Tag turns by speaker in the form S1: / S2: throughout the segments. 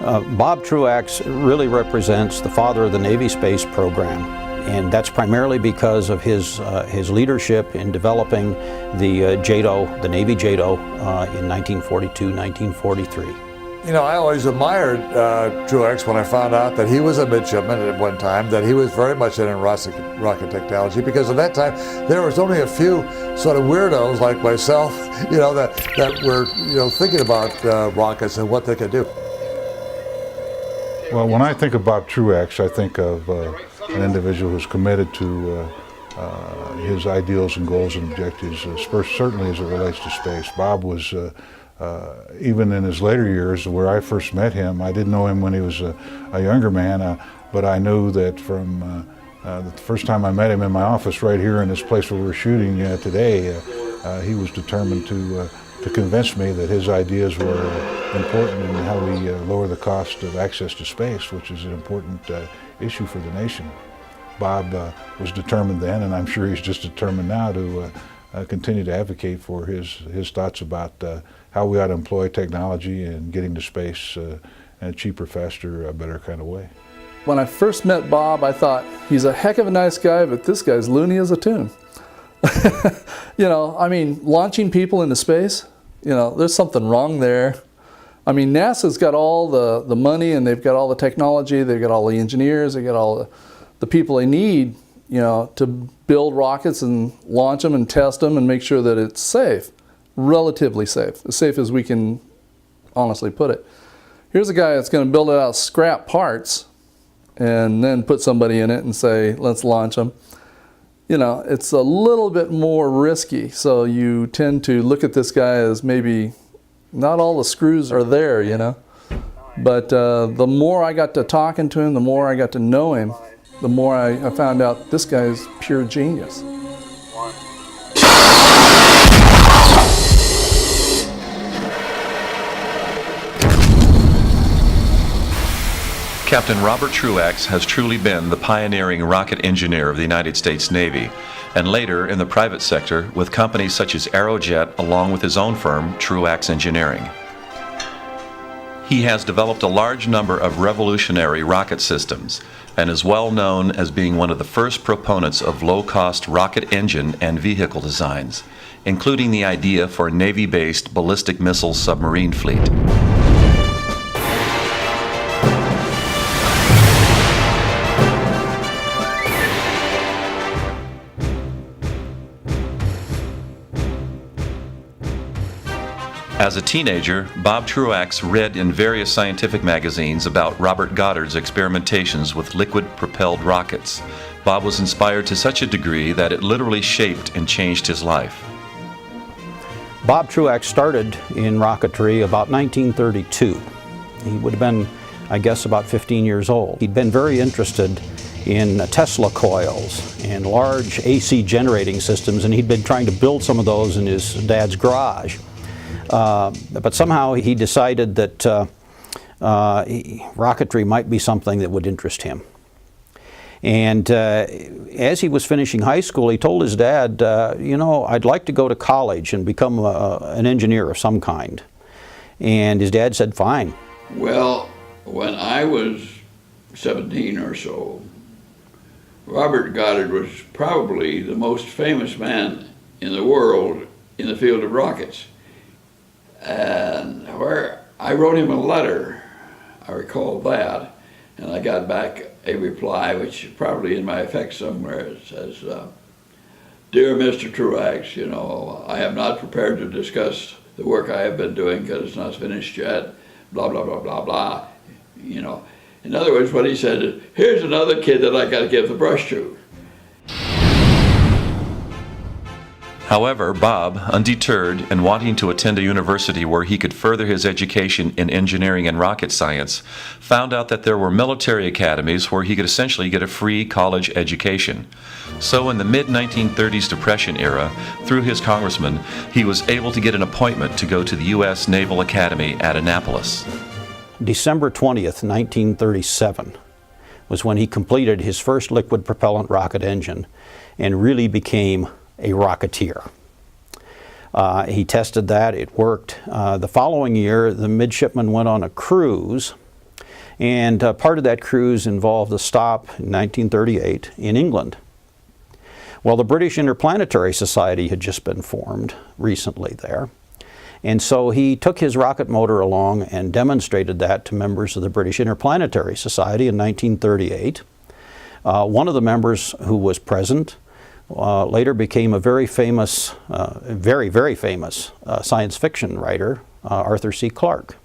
S1: Bob Truax really represents the father of the Navy space program, and that's primarily because of his leadership in developing the JATO, the Navy JATO, in 1942, 1943.
S2: You know, I always admired Truax when I found out that he was a midshipman at one time, that he was very much into rocket technology, because at that time there was only a few sort of weirdos like myself, you know, that were, you know, thinking about rockets and what they could do.
S3: Well, when I think about Truax, I think of an individual who's committed to his ideals and goals and objectives, certainly as it relates to space. Bob was, even in his later years, where I first met him, I didn't know him when he was a younger man, but I knew that from the first time I met him in my office right here in this place where we're shooting today, he was determined to convince me that his ideas were important in how we lower the cost of access to space, which is an important issue for the nation. Bob was determined then, and I'm sure he's just determined now to continue to advocate for his thoughts about how we ought to employ technology and getting to space in a cheaper, faster, better kind of way.
S4: When I first met Bob, I thought, he's a heck of a nice guy, but this guy's loony as a tune. You know, I mean, launching people into space, you know, there's something wrong there. I mean, NASA's got all the money, and they've got all the technology, they've got all the engineers, they've got all the people they need, you know, to build rockets and launch them and test them and make sure that it's safe, relatively safe, as safe as we can honestly put it. Here's a guy that's going to build it out of scrap parts and then put somebody in it and say, let's launch them. You know, it's a little bit more risky, so you tend to look at this guy as maybe not all the screws are there, you know. But the more I got to talking to him, the more I got to know him, the more I found out this guy is pure genius.
S5: Captain Robert Truax has truly been the pioneering rocket engineer of the United States Navy, and later in the private sector with companies such as Aerojet, along with his own firm, Truax Engineering. He has developed a large number of revolutionary rocket systems and is well known as being one of the first proponents of low-cost rocket engine and vehicle designs, including the idea for a Navy-based ballistic missile submarine fleet. As a teenager, Bob Truax read in various scientific magazines about Robert Goddard's experimentations with liquid-propelled rockets. Bob was inspired to such a degree that it literally shaped and changed his life.
S1: Bob Truax started in rocketry about 1932. He would have been, I guess, about 15 years old. He'd been very interested in Tesla coils and large AC generating systems, and he'd been trying to build some of those in his dad's garage. But somehow he decided that rocketry might be something that would interest him. And as he was finishing high school, he told his dad, you know, I'd like to go to college and become an engineer of some kind. And his dad said, fine.
S6: Well, when I was 17 or so, Robert Goddard was probably the most famous man in the world in the field of rockets. And where I wrote him a letter, I recall that, and I got back a reply, which is probably in my effects somewhere. It says, Dear Mr. Truax, you know, I am not prepared to discuss the work I have been doing because it's not finished yet, blah, blah, blah, blah, blah, you know. In other words, what he said is, here's another kid that I got to give the brush to.
S5: However, Bob, undeterred and wanting to attend a university where he could further his education in engineering and rocket science, found out that there were military academies where he could essentially get a free college education. So in the mid-1930s Depression era, through his congressman, he was able to get an appointment to go to the U.S. Naval Academy at Annapolis.
S1: December 20th, 1937 was when he completed his first liquid propellant rocket engine and really became a rocketeer. He tested that, it worked. The following year, the midshipman went on a cruise And part of that cruise involved a stop in 1938 in England. Well, the British Interplanetary Society had just been formed recently there. And so he took his rocket motor along and demonstrated that to members of the British Interplanetary Society in 1938. One of the members who was present later became a very famous, very famous science fiction writer, Arthur C. Clarke.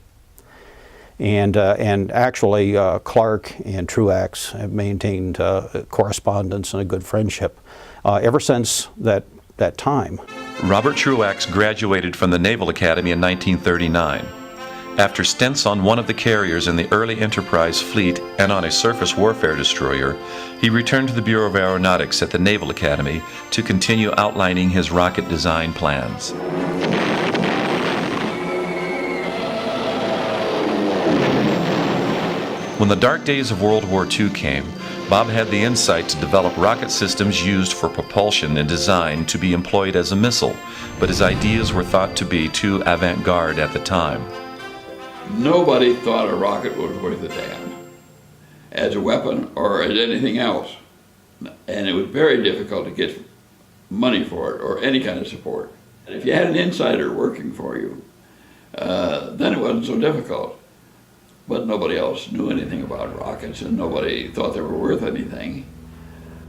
S1: And actually, Clarke and Truax have maintained correspondence and a good friendship ever since that time.
S5: Robert Truax graduated from the Naval Academy in 1939. After stints on one of the carriers in the early Enterprise fleet and on a surface warfare destroyer, he returned to the Bureau of Aeronautics at the Naval Academy to continue outlining his rocket design plans. When the dark days of World War II came, Bob had the insight to develop rocket systems used for propulsion and design to be employed as a missile, but his ideas were thought to be too avant-garde at the time.
S6: Nobody thought a rocket was worth a damn as a weapon or as anything else. And it was very difficult to get money for it or any kind of support. And if you had an insider working for you, then it wasn't so difficult. But nobody else knew anything about rockets and nobody thought they were worth anything.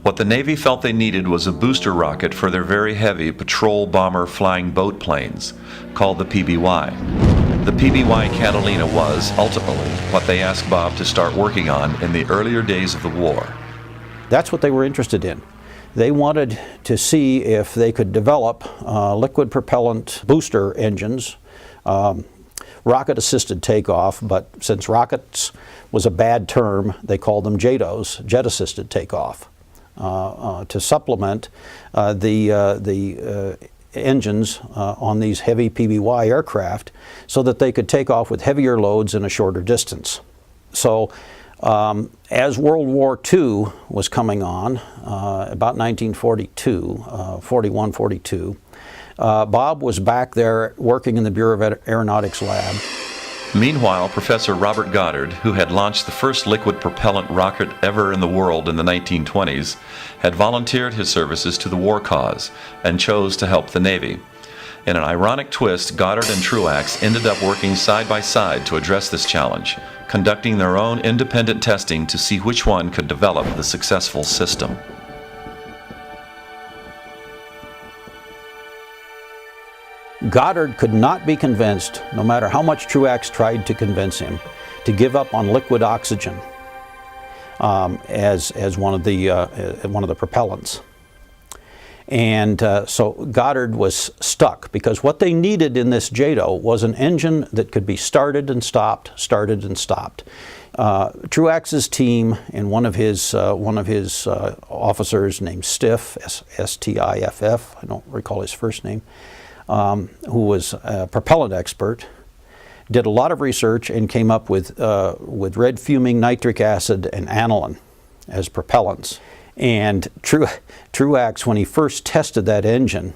S5: What the Navy felt they needed was a booster rocket for their very heavy patrol bomber flying boat planes, called the PBY. The PBY Catalina was, ultimately, what they asked Bob to start working on in the earlier days of the war. That's
S1: what they were interested in. They wanted to see if they could develop liquid propellant booster engines, rocket-assisted takeoff, but since rockets was a bad term, they called them JATOs, jet-assisted takeoff, to supplement the engines on these heavy PBY aircraft so that they could take off with heavier loads in a shorter distance. So as World War II was coming on, about 1942, 41, 42, Bob was back there working in the Bureau of Aeronautics lab.
S5: Meanwhile, Professor Robert Goddard, who had launched the first liquid propellant rocket ever in the world in the 1920s, had volunteered his services to the war cause and chose to help the Navy. In an ironic twist, Goddard and Truax ended up working side by side to address this challenge, conducting their own independent testing to see which one could develop the successful system.
S1: Goddard could not be convinced, no matter how much Truax tried to convince him, to give up on liquid oxygen as one of the propellants. And so Goddard was stuck because what they needed in this JATO was an engine that could be started and stopped, started and stopped. Truax's team and one of his officers named Stiff, S-T-I-F-F, I don't recall his first name, who was a propellant expert, did a lot of research and came up with red fuming nitric acid and aniline as propellants. And Truax, when he first tested that engine,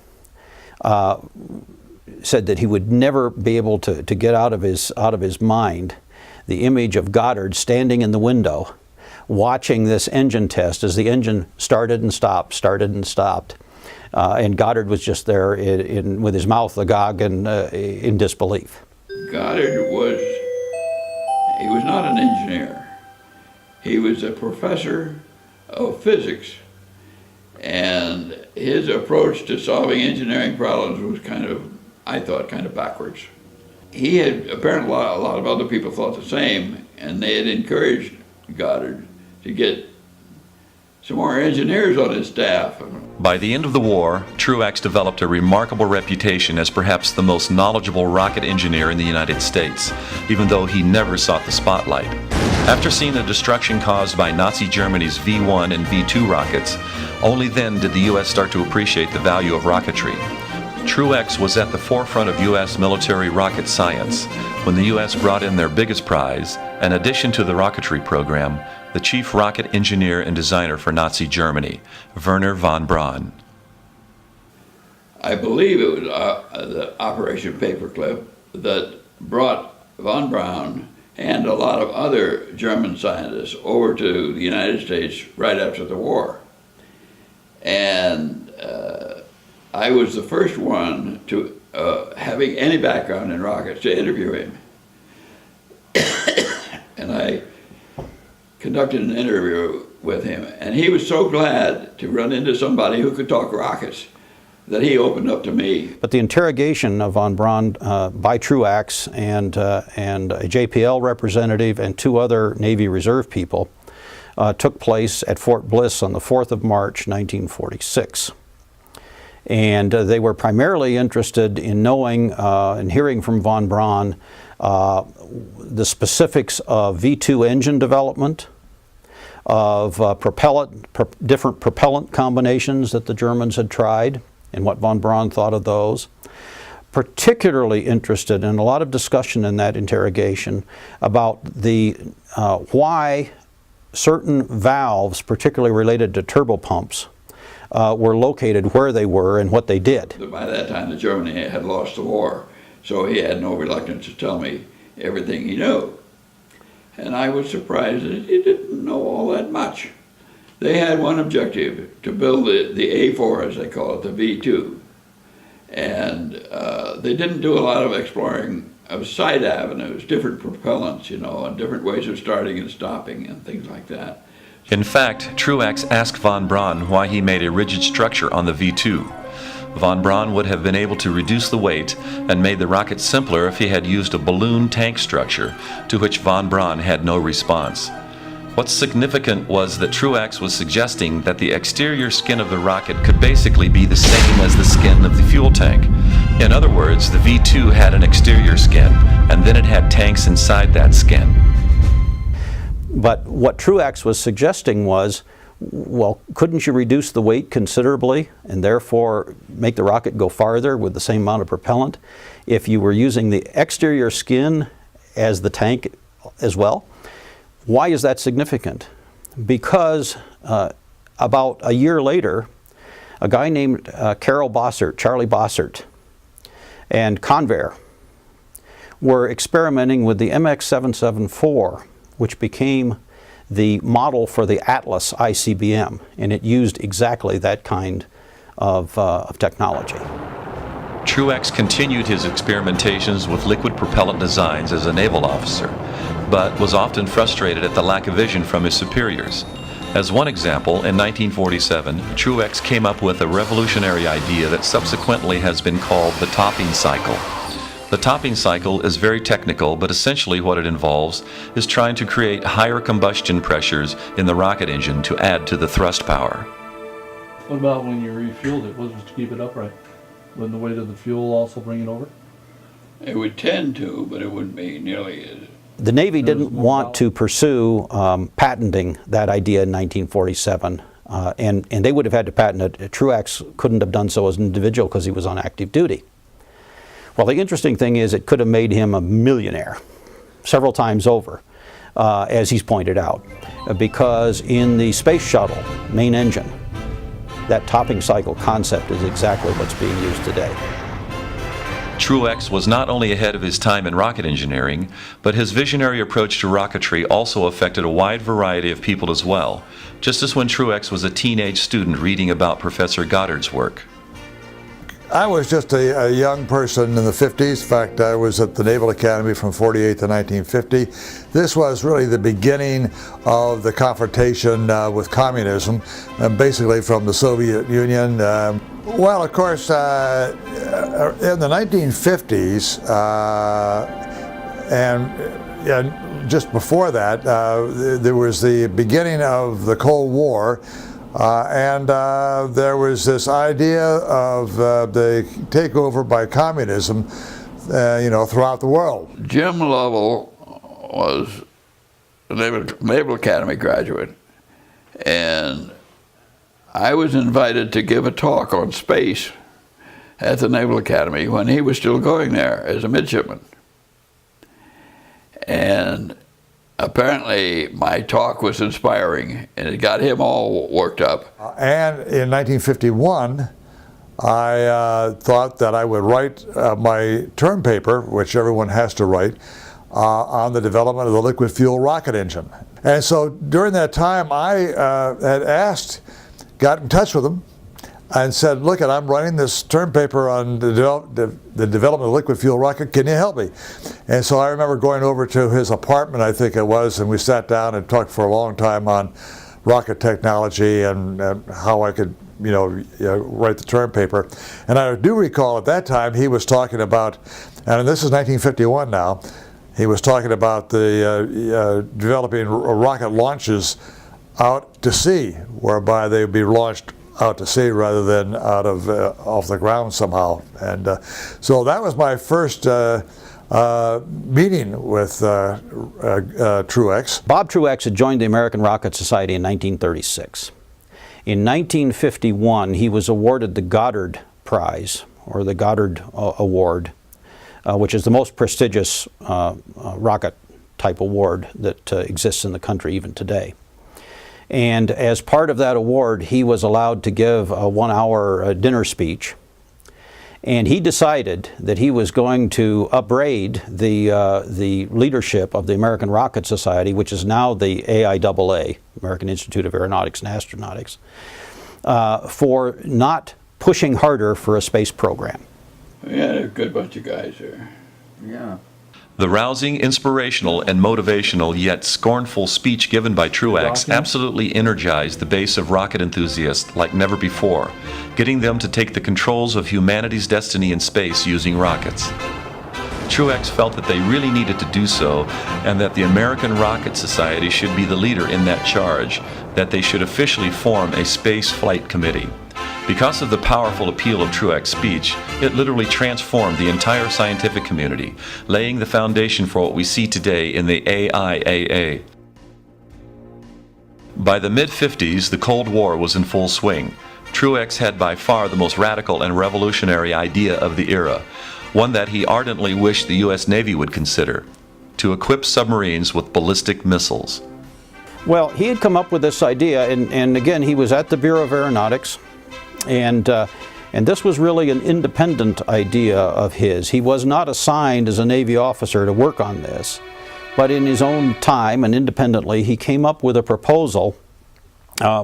S1: said that he would never be able to get out of his mind the image of Goddard standing in the window watching this engine test as the engine started and stopped, started and stopped. And Goddard was just there with his mouth agog and in disbelief.
S6: Goddard was not an engineer. He was a professor of physics, and his approach to solving engineering problems was I thought, kind of backwards. He had, apparently a lot of other people thought the same, and they had encouraged Goddard to get some more engineers on his staff.
S5: By the end of the war, Truax developed a remarkable reputation as perhaps the most knowledgeable rocket engineer in the United States, even though he never sought the spotlight. After seeing the destruction caused by Nazi Germany's V-1 and V-2 rockets, only then did the U.S. start to appreciate the value of rocketry. Truax was at the forefront of U.S. military rocket science when the U.S. brought in their biggest prize, in addition to the rocketry program, the chief rocket engineer and designer for Nazi Germany, Wernher von Braun.
S6: I believe it was the Operation Paperclip that brought von Braun and a lot of other German scientists over to the United States right after the war. And I was the first one to, having any background in rockets, to interview him. And I conducted an interview with him, and he was so glad to run into somebody who could talk rockets that he opened up to me.
S1: But the interrogation of von Braun by Truax and a JPL representative and 2 other Navy Reserve people took place at Fort Bliss on the 4th of March, 1946. And they were primarily interested in knowing and hearing from von Braun the specifics of V2 engine development, of different propellant combinations that the Germans had tried, and what von Braun thought of those. Particularly interested in a lot of discussion in that interrogation about the why certain valves, particularly related to turbopumps, were located where they were and what they did.
S6: By that time, Germany had lost the war, so he had no reluctance to tell me everything he knew. And I was surprised that he didn't know all that much. They had one objective, to build the A4, as they call it, the V2. And they didn't do a lot of exploring of side avenues, different propellants, you know, and different ways of starting and stopping and things like that.
S5: In fact, Truax asked von Braun why he made a rigid structure on the V2. Von Braun would have been able to reduce the weight and made the rocket simpler if he had used a balloon tank structure, to which von Braun had no response. What's significant was that Truax was suggesting that the exterior skin of the rocket could basically be the same as the skin of the fuel tank. In other words, the V2 had an exterior skin, and then it had tanks inside that skin.
S1: But what Truax was suggesting was, well, couldn't you reduce the weight considerably and therefore make the rocket go farther with the same amount of propellant if you were using the exterior skin as the tank as well? Why is that significant? Because about a year later, a guy named Charlie Bossert, and Convair were experimenting with the MX774, which became the model for the Atlas ICBM, and it used exactly that kind of technology.
S5: Truax continued his experimentations with liquid propellant designs as a naval officer, but was often frustrated at the lack of vision from his superiors. As one example, in 1947, Truax came up with a revolutionary idea that subsequently has been called the topping cycle. The topping cycle is very technical, but essentially what it involves is trying to create higher combustion pressures in the rocket engine to add to the thrust power.
S4: What about when you refueled it? Was it to keep it upright? Wouldn't the weight of the fuel also bring it over?
S6: It would tend to, but it wouldn't be nearly as...
S1: The Navy didn't want to pursue patenting that idea in 1947, and they would have had to patent it. Truax couldn't have done so as an individual because he was on active duty. Well, the interesting thing is it could have made him a millionaire several times over, as he's pointed out, because in the space shuttle main engine, that topping cycle concept is exactly what's being used today.
S5: Truax was not only ahead of his time in rocket engineering, but his visionary approach to rocketry also affected a wide variety of people as well, just as when Truax was a teenage student reading about Professor Goddard's work.
S2: I was just a young person in the 50s. In fact, I was at the Naval Academy from 48 to 1950. This was really the beginning of the confrontation with communism, basically from the Soviet Union. Well, of course, in the 1950s, and just before that, there was the beginning of the Cold War. There was this idea of the takeover by communism, throughout the world.
S6: Jim Lovell was a Naval Academy graduate, and I was invited to give a talk on space at the Naval Academy when he was still going there as a midshipman. And apparently my talk was inspiring, and it got him all worked up.
S2: And in 1951, I thought that I would write my term paper, which everyone has to write, on the development of the liquid fuel rocket engine. And so during that time, I had got in touch with him and said, look, I'm running this term paper on the development of the liquid fuel rocket. Can you help me? And so I remember going over to his apartment, I think it was, and we sat down and talked for a long time on rocket technology and how I could write the term paper. And I do recall at that time he was talking about, and this is 1951 now, he was talking about the developing rocket launches out to sea, whereby they would be launched out to sea rather than out of off the ground somehow. And so that was my first meeting with Truax.
S1: Bob Truax had joined the American Rocket Society in 1936. In 1951, he was awarded the Goddard Prize, or the Goddard Award, which is the most prestigious rocket type award that exists in the country even today. And as part of that award, he was allowed to give a 1-hour dinner speech. And he decided that he was going to upbraid the leadership of the American Rocket Society, which is now the AIAA, American Institute of Aeronautics and Astronautics, for not pushing harder for a space program.
S6: Yeah, a good bunch of guys there.
S5: Yeah. The rousing, inspirational, and motivational yet scornful speech given by Truax absolutely energized the base of rocket enthusiasts like never before, getting them to take the controls of humanity's destiny in space using rockets. Truax felt that they really needed to do so, and that the American Rocket Society should be the leader in that charge, that they should officially form a space flight committee. Because of the powerful appeal of Truax's speech, it literally transformed the entire scientific community, laying the foundation for what we see today in the AIAA. By the mid-50s, the Cold War was in full swing. Truax had by far the most radical and revolutionary idea of the era, one that he ardently wished the U.S. Navy would consider: to equip submarines with ballistic missiles.
S1: Well, he had come up with this idea, and again, he was at the Bureau of Aeronautics. And this was really an independent idea of his. He was not assigned as a Navy officer to work on this, but in his own time and independently, he came up with a proposal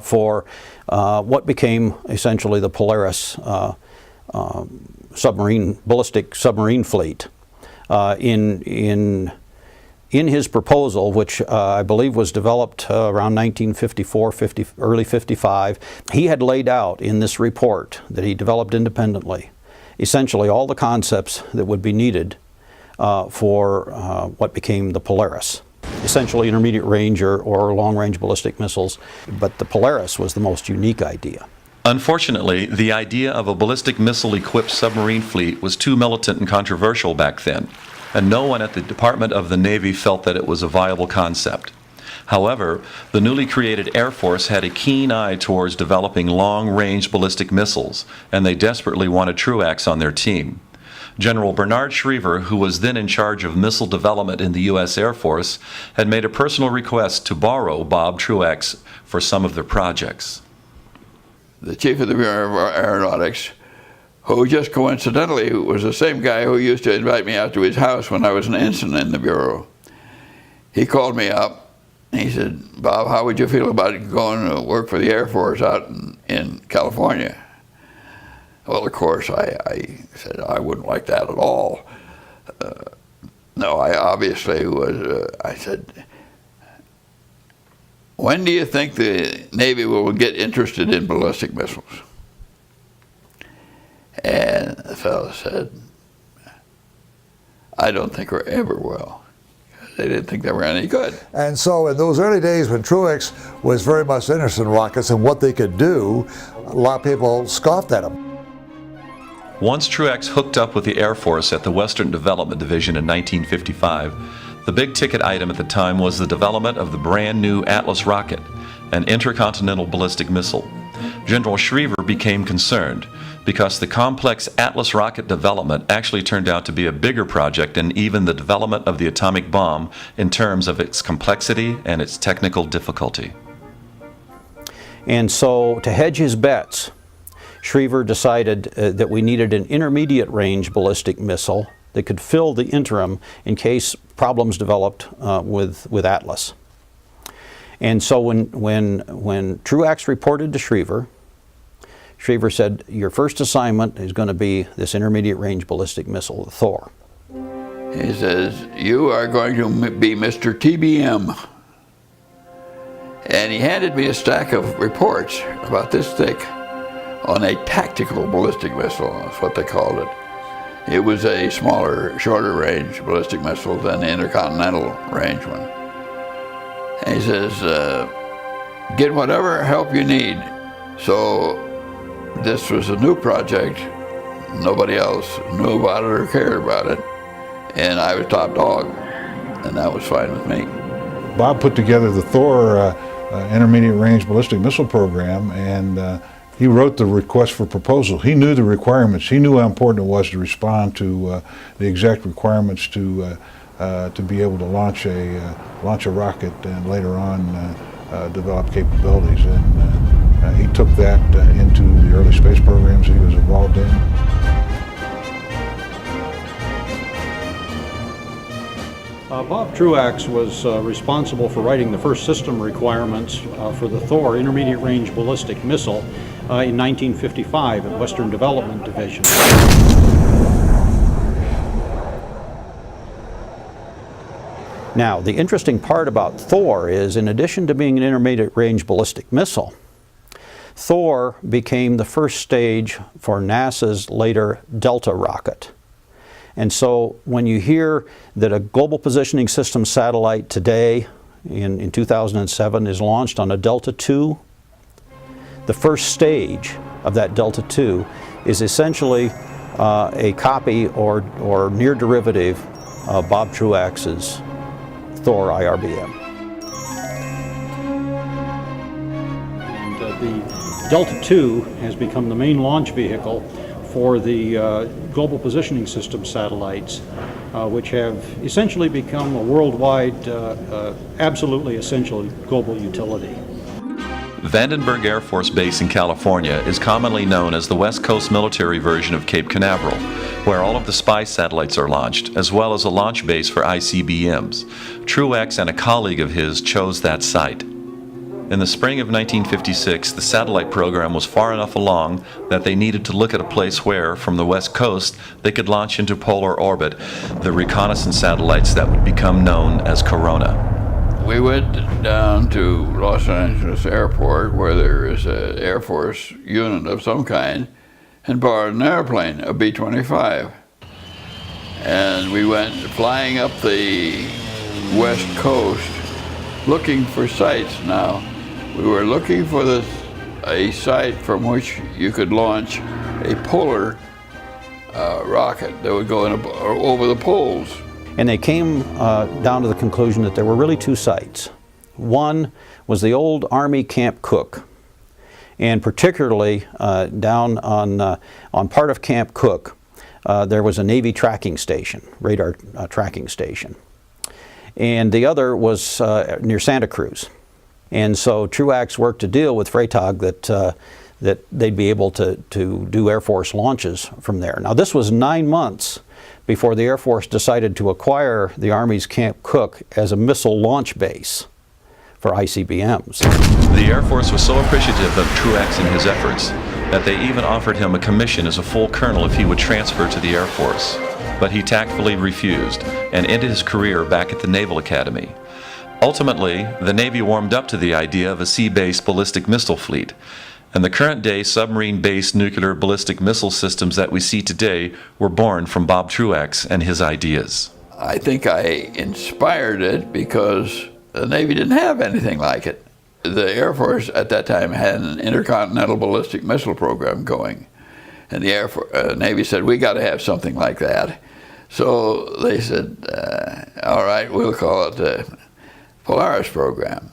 S1: for what became essentially the Polaris ballistic submarine fleet. In his proposal, which I believe was developed around 1954, early 55, he had laid out in this report that he developed independently essentially all the concepts that would be needed for what became the Polaris. Essentially intermediate range or long-range ballistic missiles, but the Polaris was the most unique idea.
S5: Unfortunately, the idea of a ballistic missile-equipped submarine fleet was too militant and controversial back then, and no one at the Department of the Navy felt that it was a viable concept. However, the newly created Air Force had a keen eye towards developing long-range ballistic missiles, and they desperately wanted Truax on their team. General Bernard Schriever, who was then in charge of missile development in the U.S. Air Force, had made a personal request to borrow Bob Truax for some of their projects.
S6: The chief of the Bureau of Aeronautics, who just coincidentally was the same guy who used to invite me out to his house when I was an ensign in the Bureau. He called me up and he said, "Bob, how would you feel about going to work for the Air Force out in California?" Well, of course, I said I wouldn't like that at all. No, I obviously was, I said, "When do you think the Navy will get interested in ballistic missiles?" And the fellow said, "I don't think we ever will." They didn't think they were any good.
S2: And so in those early days when Truax was very much interested in rockets and what they could do, a lot of people scoffed at him.
S5: Once Truax hooked up with the Air Force at the Western Development Division in 1955, the big-ticket item at the time was the development of the brand-new Atlas rocket, an intercontinental ballistic missile. General Schriever became concerned because the complex Atlas rocket development actually turned out to be a bigger project than even the development of the atomic bomb in terms of its complexity and its technical difficulty.
S1: And so, to hedge his bets, Schriever decided that we needed an intermediate range ballistic missile that could fill the interim in case problems developed with Atlas. And so when Truax reported to Schriever, Schriever said, your first assignment is going to be this intermediate range ballistic missile, the Thor.
S6: He says, you are going to be Mr. TBM. And he handed me a stack of reports about this thick on a tactical ballistic missile, that's what they called it. It was a smaller, shorter range ballistic missile than the intercontinental range one. And he says, get whatever help you need. So this was a new project. Nobody else knew about it or cared about it. And I was top dog, and that was fine with me.
S3: Bob put together the Thor intermediate range ballistic missile program, and he wrote the request for proposal. He knew the requirements. He knew how important it was to respond to the exact requirements to be able to launch a rocket and later on develop capabilities. And he took that into the early space programs he was involved in.
S1: Bob Truax was responsible for writing the first system requirements for the Thor intermediate range ballistic missile in 1955 at Western Development Division. Now, the interesting part about Thor is, in addition to being an intermediate range ballistic missile, Thor became the first stage for NASA's later Delta rocket. And so when you hear that a global positioning system satellite today in 2007 is launched on a Delta II, the first stage of that Delta II is essentially a copy or near derivative of Bob Truax's Thor IRBM. And the Delta II has become the main launch vehicle for the global positioning system satellites, which have essentially become a worldwide, absolutely essential global utility.
S5: Vandenberg Air Force Base in California is commonly known as the West Coast military version of Cape Canaveral, where all of the spy satellites are launched, as well as a launch base for ICBMs. Truax and a colleague of his chose that site. In the spring of 1956, the satellite program was far enough along that they needed to look at a place where, from the west coast, they could launch into polar orbit the reconnaissance satellites that would become known as Corona.
S6: We went down to Los Angeles Airport, where there is an Air Force unit of some kind, and borrowed an airplane, a B-25. And we went flying up the west coast looking for sites. Now, we were looking for a site from which you could launch a polar rocket that would go over the poles.
S1: And they came down to the conclusion that there were really two sites. One was the old Army Camp Cook, and particularly down on part of Camp Cook, there was a Navy tracking station, radar tracking station. And the other was near Santa Cruz. And so Truax worked a deal with Freytag that they'd be able to do Air Force launches from there. Now, this was 9 months before the Air Force decided to acquire the Army's Camp Cook as a missile launch base for ICBMs.
S5: The Air Force was so appreciative of Truax and his efforts that they even offered him a commission as a full colonel if he would transfer to the Air Force. But he tactfully refused and ended his career back at the Naval Academy. Ultimately, the Navy warmed up to the idea of a sea-based ballistic missile fleet, and the current-day submarine-based nuclear ballistic missile systems that we see today were born from Bob Truax and his ideas.
S6: I think I inspired it because the Navy didn't have anything like it. The Air Force at that time had an intercontinental ballistic missile program going, and the Navy said, we got to have something like that. So they said, all right, we'll call it the Polaris program.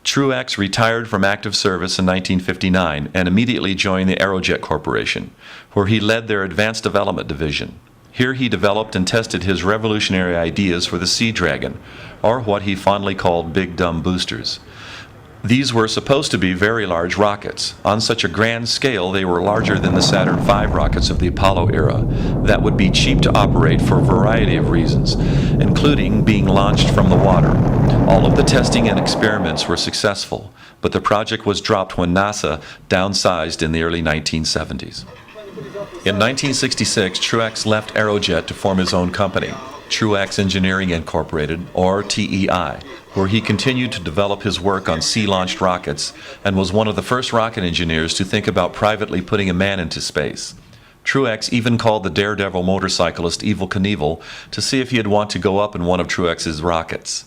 S5: Truax retired from active service in 1959 and immediately joined the Aerojet Corporation, where he led their Advanced Development Division. Here he developed and tested his revolutionary ideas for the Sea Dragon, or what he fondly called big dumb boosters. These were supposed to be very large rockets. On such a grand scale, they were larger than the Saturn V rockets of the Apollo era that would be cheap to operate for a variety of reasons, including being launched from the water. All of the testing and experiments were successful, but the project was dropped when NASA downsized in the early 1970s. In 1966, Truax left Aerojet to form his own company, Truax Engineering Incorporated, or TEI, where he continued to develop his work on sea-launched rockets and was one of the first rocket engineers to think about privately putting a man into space. Truax even called the daredevil motorcyclist Evel Knievel to see if he'd want to go up in one of Truax's rockets.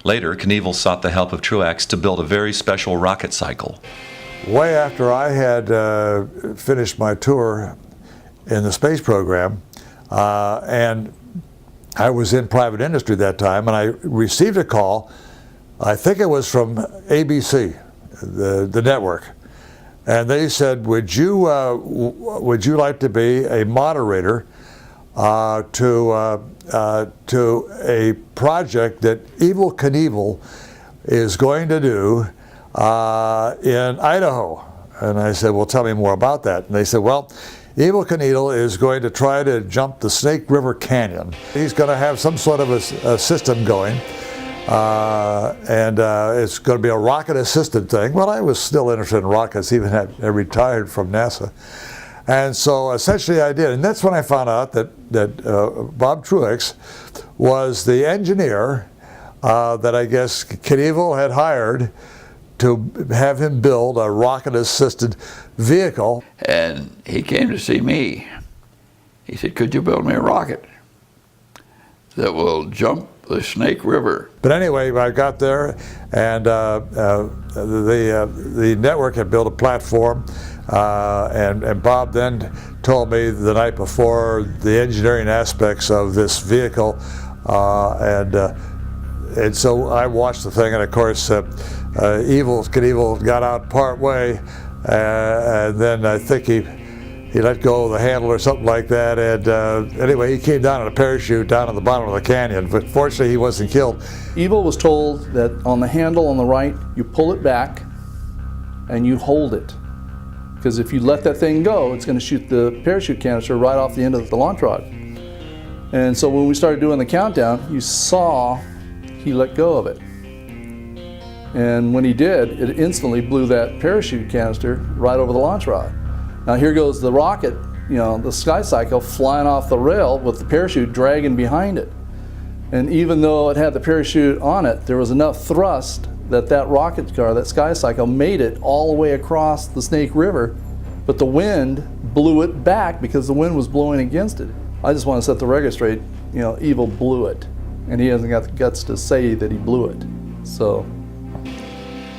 S5: Later, Knievel sought the help of Truax to build a very special rocket cycle.
S2: Way after I had finished my tour in the space program, and I was in private industry at that time, and I received a call, I think it was from ABC, the network, and they said, would you like to be a moderator to a project that Evel Knievel is going to do in Idaho? And I said, well, tell me more about that. And they said, well, Evel Knievel is going to try to jump the Snake River Canyon. He's going to have some sort of a system going, and it's going to be a rocket-assisted thing. Well, I was still interested in rockets, even had retired from NASA. And so essentially I did. And that's when I found out that Bob Truax was the engineer that I guess Knievel had hired to have him build a rocket-assisted vehicle.
S6: And he came to see me. He said, could you build me a rocket that will jump the Snake River?
S2: But anyway, I got there, and the network had built a platform, and Bob then told me the night before the engineering aspects of this vehicle, and so I watched the thing, and of course, Knievel got out part way, and then I think he let go of the handle or something like that, and anyway, he came down in a parachute down at the bottom of the canyon, but fortunately he wasn't killed.
S4: Evel was told that on the handle on the right, you pull it back and you hold it. Because if you let that thing go, it's going to shoot the parachute canister right off the end of the launch rod. And so when we started doing the countdown, you saw he let go of it. And when he did, it instantly blew that parachute canister right over the launch rod. Now here goes the rocket, the sky cycle flying off the rail with the parachute dragging behind it. And even though it had the parachute on it, there was enough thrust that rocket car, that sky cycle, made it all the way across the Snake River, but the wind blew it back because the wind was blowing against it. I just want to set the record straight, Evel blew it, and he hasn't got the guts to say that he blew it. So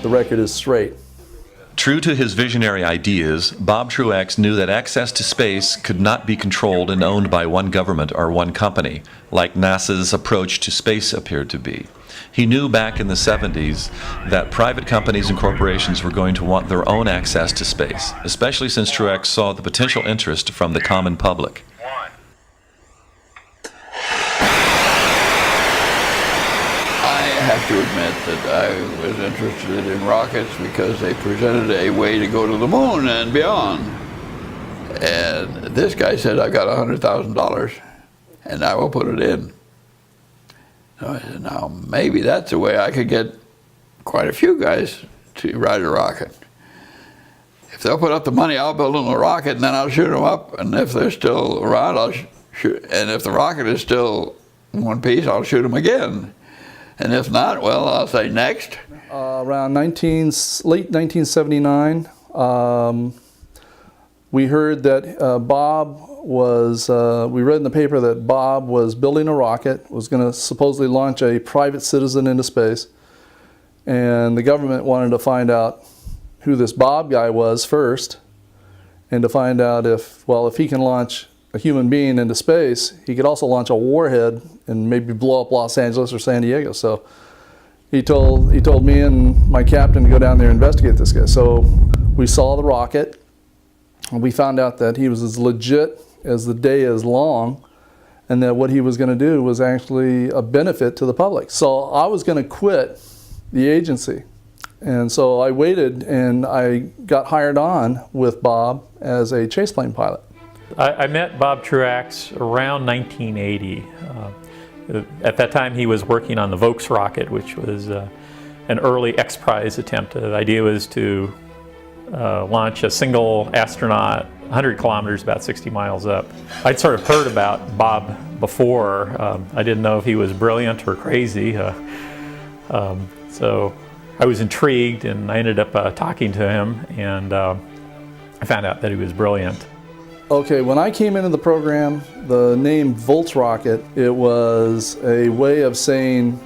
S4: the record is straight.
S5: True to his visionary ideas, Bob Truax knew that access to space could not be controlled and owned by one government or one company, like NASA's approach to space appeared to be. He knew back in the 70s that private companies and corporations were going to want their own access to space, especially since Truax saw the potential interest from the common public.
S6: I have to admit that I was interested in rockets because they presented a way to go to the moon and beyond. And this guy said, I've got $100,000 and I will put it in. So I said, now maybe that's a way I could get quite a few guys to ride a rocket. If they'll put up the money, I'll build them a rocket and then I'll shoot them up. And if they're still around, I'll shoot. And if the rocket is still in one piece, I'll shoot them again. And if not, well, I'll say next.
S4: Around late 1979, we heard that Bob was, we read in the paper that Bob was building a rocket, was going to supposedly launch a private citizen into space. And the government wanted to find out who this Bob guy was first, and to find out if he can launch a human being into space, he could also launch a warhead and maybe blow up Los Angeles or San Diego. So he told me and my captain to go down there and investigate this guy. So we saw the rocket, and we found out that he was as legit as the day is long, and that what he was going to do was actually a benefit to the public. So I was going to quit the agency And so I waited, and I got hired on with Bob as a chase plane pilot.
S7: I met Bob Truax around 1980. At that time, he was working on the Vokes rocket, which was an early X Prize attempt. The idea was to launch a single astronaut 100 kilometers, about 60 miles up. I'd sort of heard about Bob before. I didn't know if he was brilliant or crazy. So I was intrigued, and I ended up talking to him, and I found out that he was brilliant.
S4: Okay, when I came into the program, the name Volts Rocket, it was a way of saying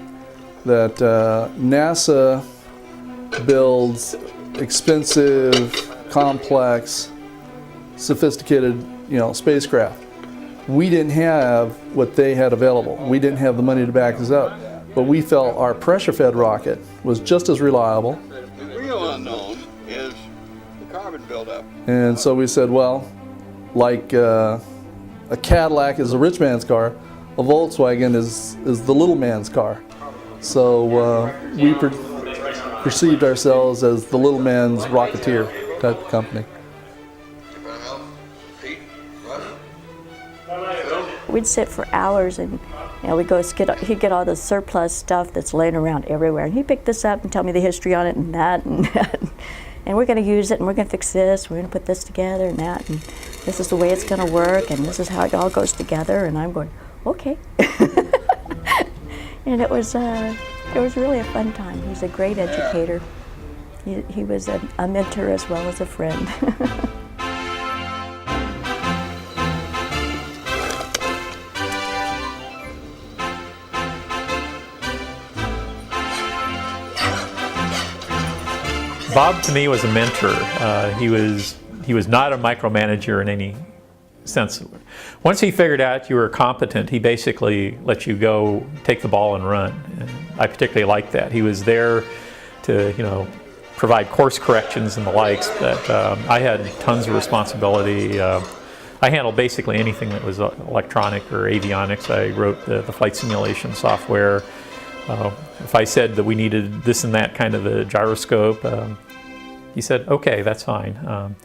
S4: that NASA builds expensive, complex, sophisticated, spacecraft. We didn't have what they had available. We didn't have the money to back this up, but we felt our pressure-fed rocket was just as reliable.
S6: The real unknown is the carbon buildup.
S4: And so we said, well, like a Cadillac is a rich man's car, a Volkswagen is the little man's car. So we perceived ourselves as the little man's Rocketeer type of company.
S8: We'd sit for hours, and we'd go he'd get all the surplus stuff that's laying around everywhere, and he'd pick this up and tell me the history on it and that and that. And we're going to use it, and we're going to fix this, we're going to put this together and that, and this is the way it's going to work, and this is how it all goes together. And I'm going, okay. And it was really a fun time. He's a great educator. He was a mentor as well as a friend.
S7: Bob to me was a mentor. He was not a micromanager in any sense. Once he figured out you were competent, he basically let you go take the ball and run. And I particularly liked that. He was there to provide course corrections and the likes, but I had tons of responsibility. I handled basically anything that was electronic or avionics. I wrote the flight simulation software. If I said that we needed this and that kind of a gyroscope, he said, okay, that's fine.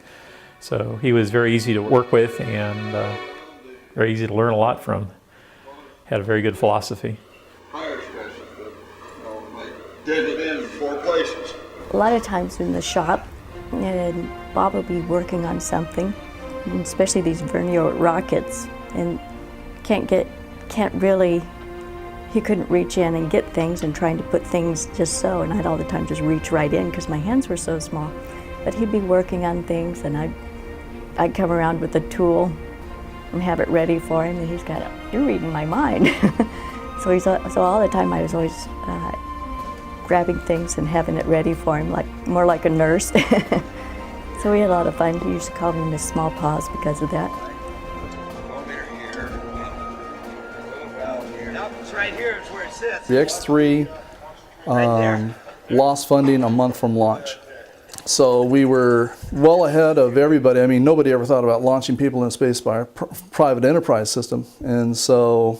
S7: So he was very easy to work with and very easy to learn a lot from. Had a very good philosophy.
S6: Did it in 4 places.
S8: A lot of times in the shop, and Bob will be working on something, and especially these Vernio rockets, and he couldn't reach in and get things and trying to put things just so, and I'd all the time just reach right in because my hands were so small. But he'd be working on things, and I'd come around with a tool and have it ready for him, and he's got, you're reading my mind. So all the time I was always grabbing things and having it ready for him, more like a nurse. So we had a lot of fun. He used to call me Miss Small Paws because of that.
S4: The X3 lost funding a month from launch. So we were well ahead of everybody. I mean, nobody ever thought about launching people in space by a private enterprise system. And so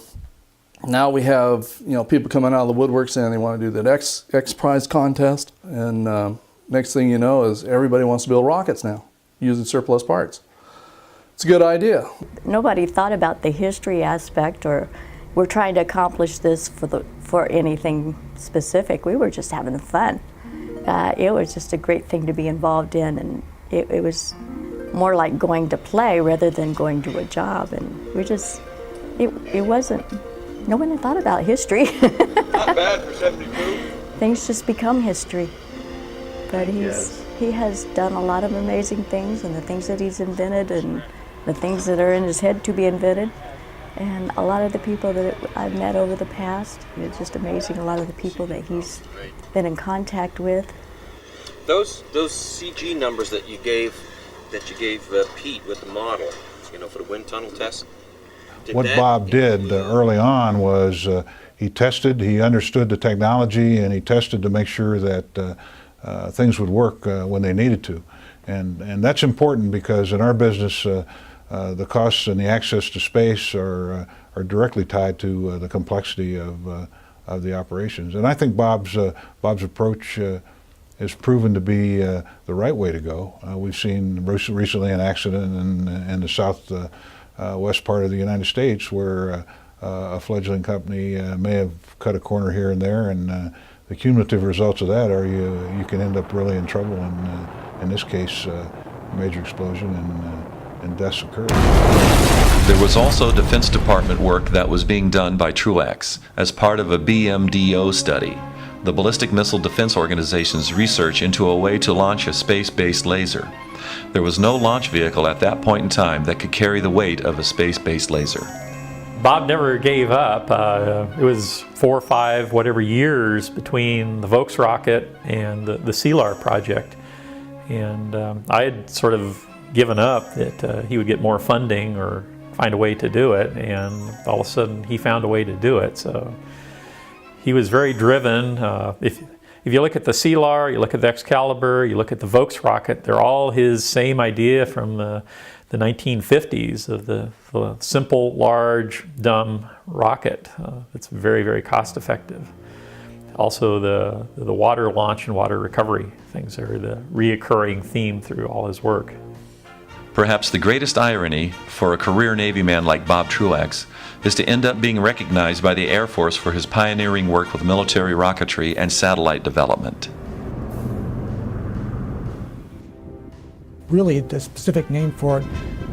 S4: now we have people coming out of the woodwork saying they want to do that X Prize contest. And next thing you know is everybody wants to build rockets now using surplus parts. It's a good idea.
S8: Nobody thought about the history aspect, or we're trying to accomplish this for anything specific. We were just having fun. It was just a great thing to be involved in, and it was more like going to play rather than going to a job. And we just, it wasn't, no one had thought about history.
S6: Not bad for 72.
S8: Things just become history. But he has done a lot of amazing things, and the things that he's invented and the things that are in his head to be invented. And a lot of the people that I've met over the past, it's just amazing, a lot of the people that he's been in contact with.
S9: Those CG numbers that you gave Pete with the model, for the wind tunnel test.
S3: What Bob did early on was he understood the technology, and he tested to make sure that things would work when they needed to. And that's important because in our business, the costs and the access to space are directly tied to the complexity of the operations. And I think Bob's approach has proven to be the right way to go. We've seen recently an accident in the south west part of the United States where a fledgling company may have cut a corner here and there, and the cumulative results of that are you can end up really in trouble. And in this case, major explosion and deaths occurred.
S5: There was also Defense Department work that was being done by Truax as part of a BMDO study, the Ballistic Missile Defense Organization's research into a way to launch a space-based laser. There was no launch vehicle at that point in time that could carry the weight of a space-based laser.
S7: Bob never gave up. It was 4 or 5 whatever years between the Volks rocket and the CELAR project. And I had sort of given up that he would get more funding or find a way to do it, and all of a sudden he found a way to do it. So he was very driven. If you look at the CELAR, you look at the Excalibur, you look at the Volks rocket, they're all his same idea from the 1950s of the simple, large, dumb rocket. It's very, very cost effective. Also the water launch and water recovery things are the reoccurring theme through all his work.
S5: Perhaps the greatest irony for a career Navy man like Bob Truax is to end up being recognized by the Air Force for his pioneering work with military rocketry and satellite development.
S10: Really, the specific name for it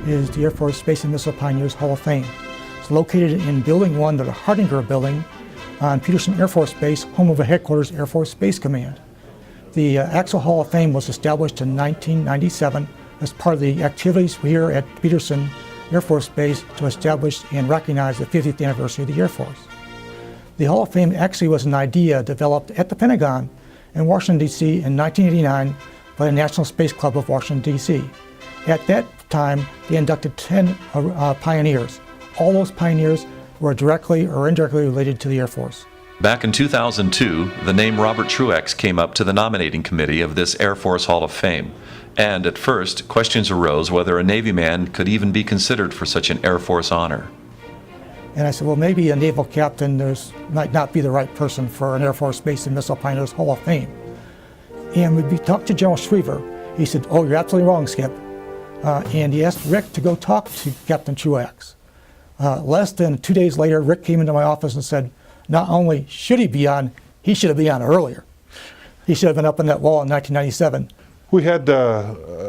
S10: is the Air Force Space and Missile Pioneers Hall of Fame. It's located in Building 1, the Hardinger Building, on Peterson Air Force Base, home of the headquarters Air Force Space Command. The Axel Hall of Fame was established in 1997 as part of the activities here at Peterson Air Force Base to establish and recognize the 50th anniversary of the Air Force. The Hall of Fame actually was an idea developed at the Pentagon in Washington, D.C. in 1989 by the National Space Club of Washington, D.C. At that time, they inducted 10 pioneers. All those pioneers were directly or indirectly related to the Air Force.
S5: Back in 2002, the name Robert Truax came up to the nominating committee of this Air Force Hall of Fame. And at first, questions arose whether a Navy man could even be considered for such an Air Force honor.
S10: And I said, well, maybe a naval captain might not be the right person for an Air Force Space and Missile Pioneers Hall of Fame. And we talked to General Schriever. He said, oh, you're absolutely wrong, Skip. And he asked Rick to go talk to Captain Truax. Less than 2 days later, Rick came into my office and said, not only should he be on, he should have been on earlier. He should have been up on that wall in 1997.
S3: We had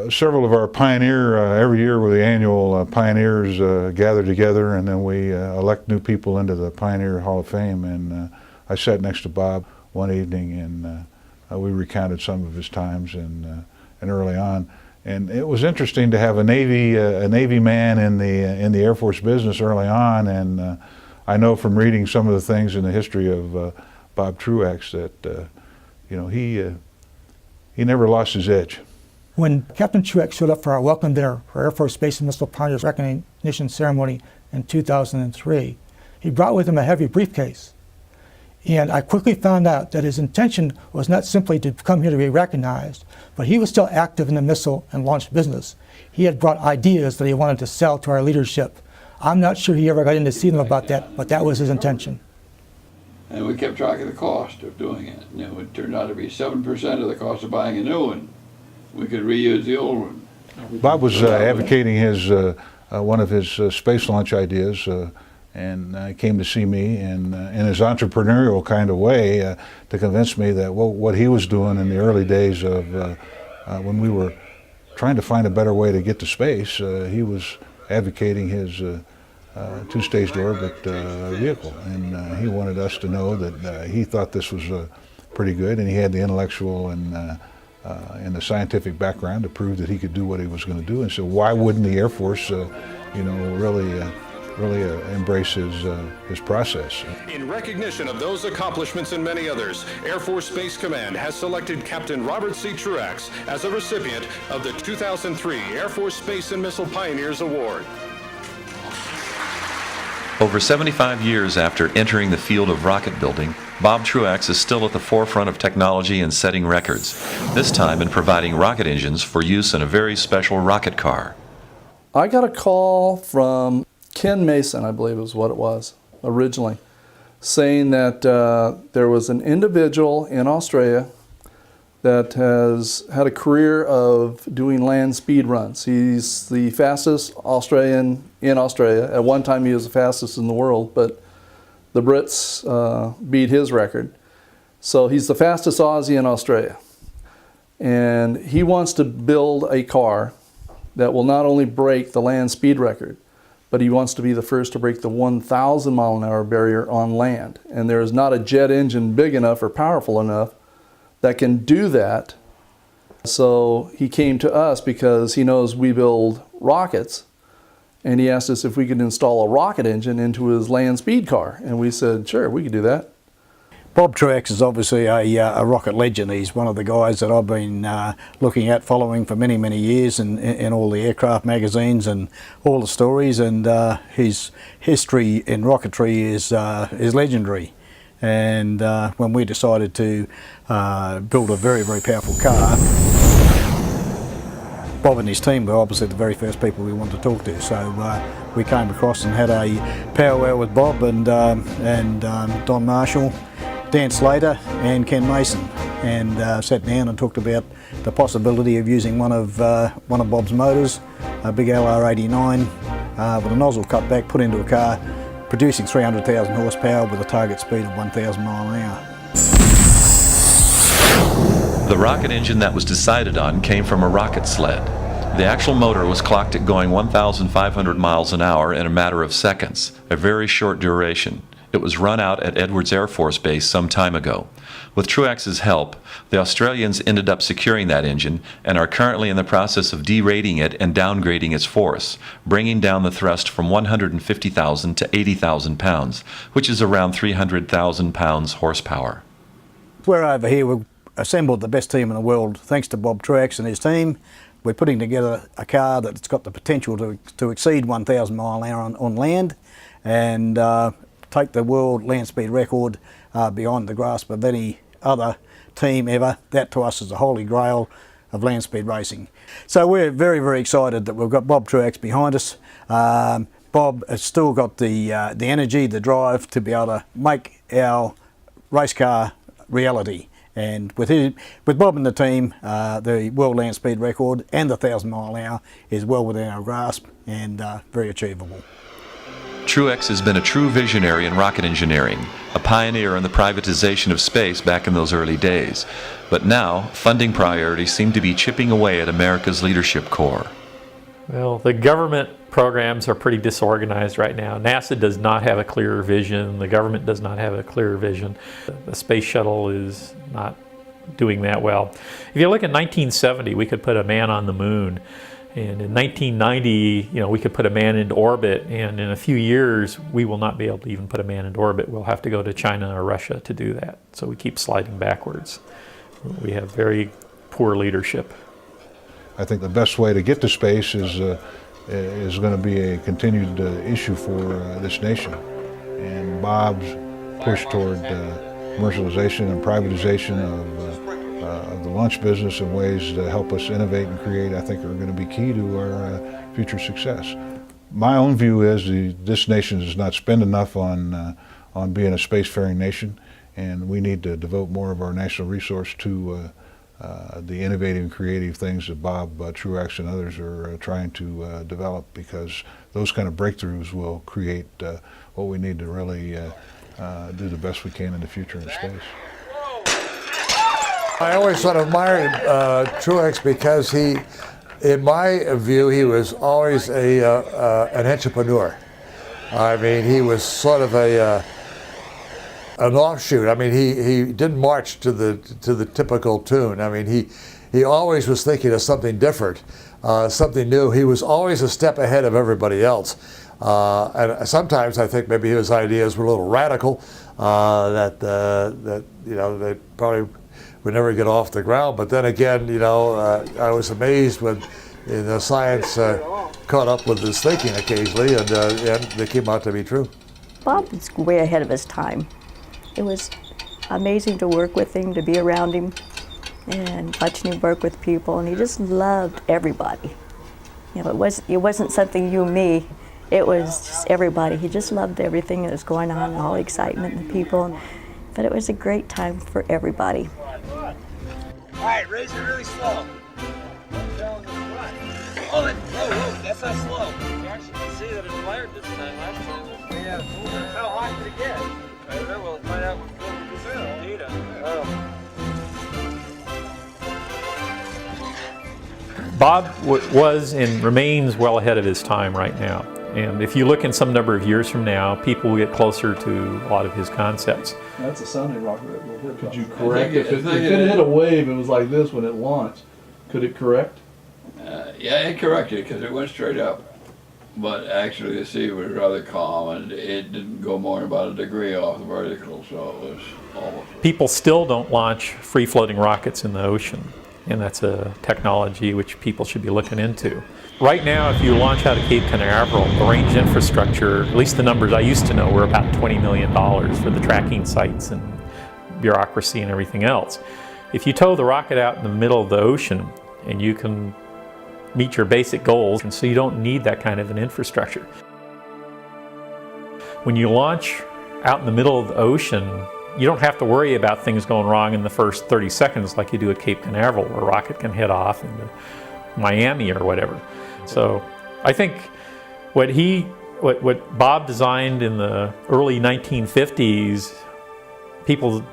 S3: several of our pioneer, every year with the annual pioneers gather together, and then we elect new people into the Pioneer Hall of Fame. And I sat next to Bob one evening, and we recounted some of his times and early on. And it was interesting to have a Navy man in the Air Force business early on. And I know from reading some of the things in the history of Bob Truax that he never lost his edge.
S10: When Captain Truax showed up for our welcome dinner for Air Force Space and Missile Pioneers recognition ceremony in 2003, he brought with him a heavy briefcase. And I quickly found out that his intention was not simply to come here to be recognized, but he was still active in the missile and launch business. He had brought ideas that he wanted to sell to our leadership. I'm not sure he ever got in to see them about that, but that was his intention.
S6: And we kept track of the cost of doing it. And it would turn out to be 7% of the cost of buying a new one. We could reuse the old one.
S3: Bob was advocating one of his space launch ideas, and came to see me in his entrepreneurial kind of way to convince me that what he was doing in the early days of when we were trying to find a better way to get to space, he was advocating his two-stage orbit vehicle, and he wanted us to know that he thought this was pretty good, and he had the intellectual and the scientific background to prove that he could do what he was going to do. And so why wouldn't the Air Force really embrace his process.
S11: In recognition of those accomplishments and many others, Air Force Space Command has selected Captain Robert C. Truax as a recipient of the 2003 Air Force Space and Missile Pioneers Award.
S5: Over 75 years after entering the field of rocket building, Bob Truax is still at the forefront of technology and setting records, this time in providing rocket engines for use in a very special rocket car.
S4: I got a call from Ken Mason, I believe is what it was originally, saying that there was an individual in Australia that has had a career of doing land speed runs. He's the fastest Australian in Australia. At one time he was the fastest in the world, but the Brits beat his record. So he's the fastest Aussie in Australia. And he wants to build a car that will not only break the land speed record, but he wants to be the first to break the 1,000 mile an hour barrier on land. And there is not a jet engine big enough or powerful enough that can do that. So he came to us because he knows we build rockets, and he asked us if we could install a rocket engine into his land speed car. And we said, sure, we could do that.
S12: Bob Truax is obviously a rocket legend. He's one of the guys that I've been looking at, following for many, many years in all the aircraft magazines and all the stories, and his history in rocketry is legendary. And when we decided to build a very, very powerful car, Bob and his team were obviously the very first people we wanted to talk to. So we came across and had a powwow with Bob and Don Marshall, Dan Slater and Ken Mason, and sat down and talked about the possibility of using one of Bob's motors, a big LR89 with a nozzle cut back, put into a car, producing 300,000 horsepower with a target speed of 1,000 miles an hour.
S5: The rocket engine that was decided on came from a rocket sled. The actual motor was clocked at going 1,500 miles an hour in a matter of seconds, a very short duration. It was run out at Edwards Air Force Base some time ago. With Truax's help, the Australians ended up securing that engine and are currently in the process of derating it and downgrading its force, bringing down the thrust from 150,000 to 80,000 pounds, which is around 300,000 pounds horsepower.
S12: We're over here, we've assembled the best team in the world thanks to Bob Truax and his team. We're putting together a car that's got the potential to exceed 1,000 mile an hour on land, and take the world land speed record beyond the grasp of any other team ever. That to us is the holy grail of land speed racing. So we're very, very excited that we've got Bob Truax behind us. Bob has still got the energy, the drive to be able to make our race car reality. And with Bob and the team, the world land speed record and the 1,000 mile an hour is well within our grasp and very achievable.
S5: Truax has been a true visionary in rocket engineering, a pioneer in the privatization of space back in those early days. But now, funding priorities seem to be chipping away at America's leadership corps.
S7: Well, the government programs are pretty disorganized right now. NASA does not have a clear vision. The government does not have a clear vision. The space shuttle is not doing that well. If you look at 1970, we could put a man on the moon. And in 1990, we could put a man into orbit, and in a few years, we will not be able to even put a man into orbit. We'll have to go to China or Russia to do that. So we keep sliding backwards. We have very poor leadership.
S3: I think the best way to get to space is going to be a continued issue for this nation. And Bob's push toward commercialization and privatization of the launch business in ways to help us innovate and create, I think, are going to be key to our future success. My own view is this nation does not spend enough on being a spacefaring nation, and we need to devote more of our national resource to the innovative and creative things that Bob Truax and others are trying to develop, because those kind of breakthroughs will create what we need to really do the best we can in the future in space.
S2: I always sort of admired Truax because he, in my view, he was always an entrepreneur. I mean, he was sort of an offshoot. I mean, he didn't march to the typical tune. I mean, he always was thinking of something different, something new. He was always a step ahead of everybody else. And sometimes I think maybe his ideas were a little radical, that they probably would never get off the ground. But then again, I was amazed when science caught up with his thinking occasionally, and they came out to be true.
S8: Bob was way ahead of his time. It was amazing to work with him, to be around him, and watching him work with people, and he just loved everybody. It wasn't something you and me, it was just everybody. He just loved everything that was going on, all the excitement and the people, but it was a great time for everybody.
S13: All right, raise it really slow. Oh, that's not slow. You actually can see that it fired this time. Last time it was way out of order. How hot did it get? I don't know. We'll find out with data.
S7: Bob was and remains well ahead of his time right now. And if you look in some number of years from now, people will get closer to a lot of his concepts.
S4: That's a sounding rocket that will hit. Could you correct if it hit a wave and was like this when it launched? Could it correct?
S6: Yeah, it corrected because it went straight up. But actually the sea was rather calm and it didn't go more than about a degree off the vertical, so it was almost...
S7: People still don't launch free-floating rockets in the ocean, and that's a technology which people should be looking into. Right now, if you launch out of Cape Canaveral, the range infrastructure, at least the numbers I used to know, were about $20 million for the tracking sites and bureaucracy and everything else. If you tow the rocket out in the middle of the ocean and you can meet your basic goals, and so you don't need that kind of an infrastructure. When you launch out in the middle of the ocean, you don't have to worry about things going wrong in the first 30 seconds like you do at Cape Canaveral, where a rocket can head off into Miami or whatever. So I think what Bob designed in the early 1950s, people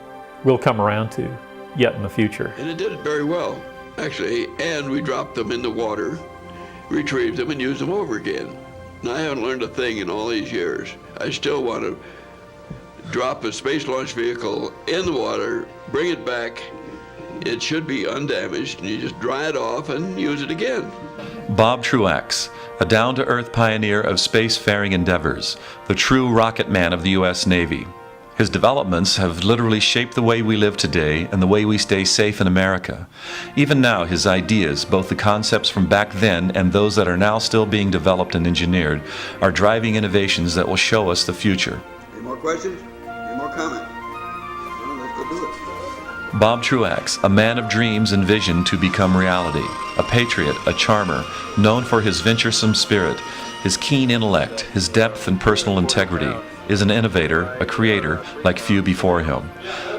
S7: will come around to yet in the future.
S6: And it did it very well, actually, and we dropped them in the water, retrieved them, and used them over again. And I haven't learned a thing in all these years. I still want to drop a space launch vehicle in the water, bring it back, it should be undamaged, and you just dry it off and use it again.
S5: Bob Truax, a down-to-earth pioneer of spacefaring endeavors, the true rocket man of the U.S. Navy. His developments have literally shaped the way we live today and the way we stay safe in America. Even now, his ideas, both the concepts from back then and those that are now still being developed and engineered, are driving innovations that will show us the future.
S6: Any more questions? Any more comments? Well, let's go do it.
S5: Bob Truax, a man of dreams and vision to become reality, a patriot, a charmer, known for his venturesome spirit, his keen intellect, his depth and personal integrity, is an innovator, a creator like few before him.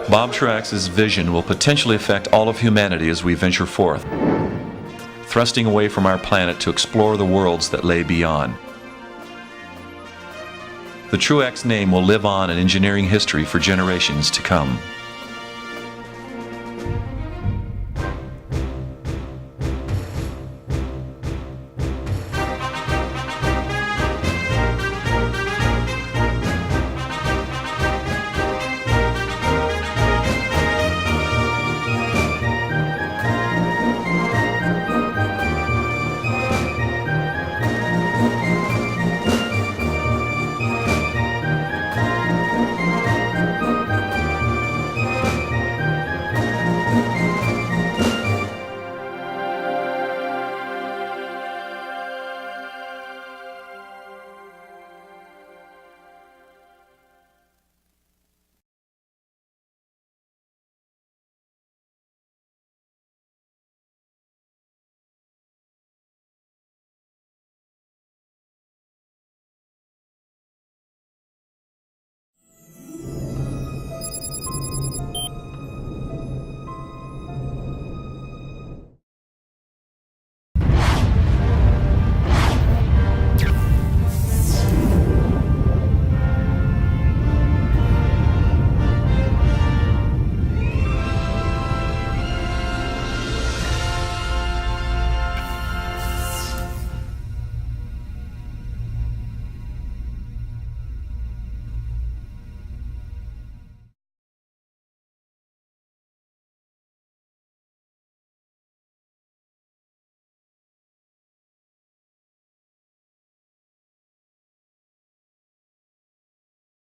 S5: Bob Truax's vision will potentially affect all of humanity as we venture forth, thrusting away from our planet to explore the worlds that lay beyond. The Truax name will live on in engineering history for generations to come.